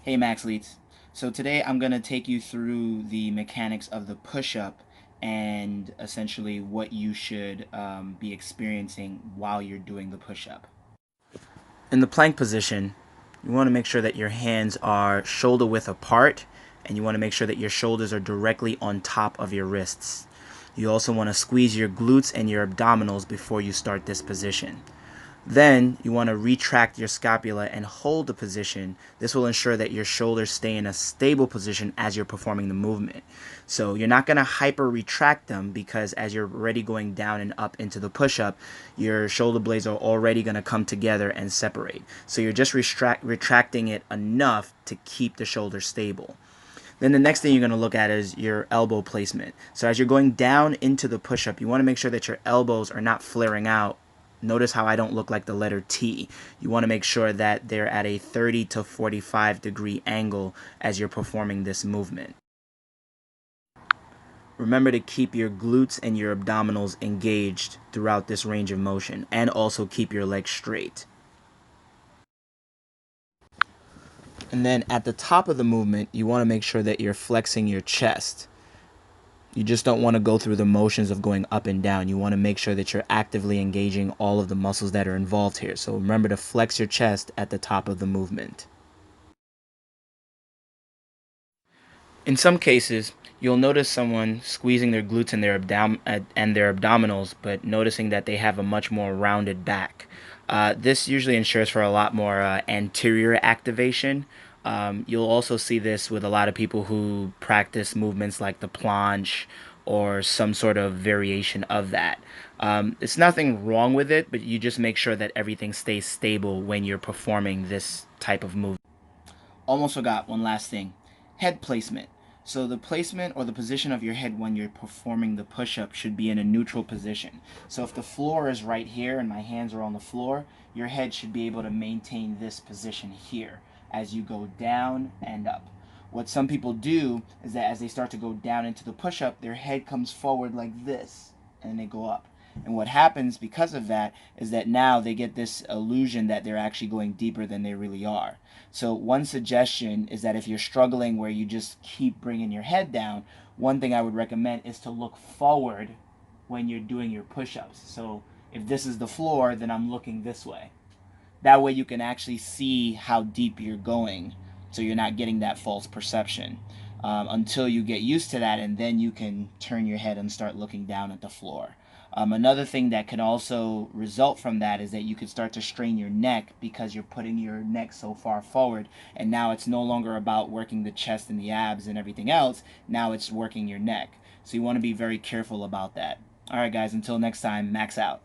Hey Maxleets. So today I'm going to take you through the mechanics of the push-up and essentially what you should be experiencing while you're doing the push-up. In the plank position, you want to make sure that your hands are shoulder width apart, and you want to make sure that your shoulders are directly on top of your wrists. You also want to squeeze your glutes and your abdominals before you start this position. Then you want to retract your scapula and hold the position. This will ensure that your shoulders stay in a stable position as you're performing the movement. So you're not going to hyper retract them, because as you're already going down and up into the push-up, your shoulder blades are already going to come together and separate. So you're just retracting it enough to keep the shoulders stable. Then the next thing you're going to look at is your elbow placement. So as you're going down into the push-up, you want to make sure that your elbows are not flaring out. Notice how I don't look like the letter T. You want to make sure that they're at a 30 to 45 degree angle as you're performing this movement. Remember to keep your glutes and your abdominals engaged throughout this range of motion, and also keep your legs straight. And then at the top of the movement, you want to make sure that you're flexing your chest. You just don't want to go through the motions of going up and down. You want to make sure that you're actively engaging all of the muscles that are involved here. So remember to flex your chest at the top of the movement. In some cases, you'll notice someone squeezing their glutes and their abdominals, but noticing that they have a much more rounded back. This usually ensures for a lot more anterior activation. You'll also see this with a lot of people who practice movements like the planche or some sort of variation of that. It's nothing wrong with it, but you just make sure that everything stays stable when you're performing this type of movement. Almost forgot one last thing. Head placement. So the placement or the position of your head when you're performing the push-up should be in a neutral position. So if the floor is right here and my hands are on the floor, your head should be able to maintain this position here as you go down and up. What some people do is that as they start to go down into the push-up, their head comes forward like this and they go up. And what happens because of that is that now they get this illusion that they're actually going deeper than they really are. So one suggestion is that if you're struggling where you just keep bringing your head down, one thing I would recommend is to look forward when you're doing your push-ups. So if this is the floor, then I'm looking this way. That way you can actually see how deep you're going, so you're not getting that false perception until you get used to that, and then you can turn your head and start looking down at the floor. Another thing that can also result from that is that you could start to strain your neck because you're putting your neck so far forward, and now it's no longer about working the chest and the abs and everything else. Now it's working your neck. So you want to be very careful about that. All right, guys, until next time, max out.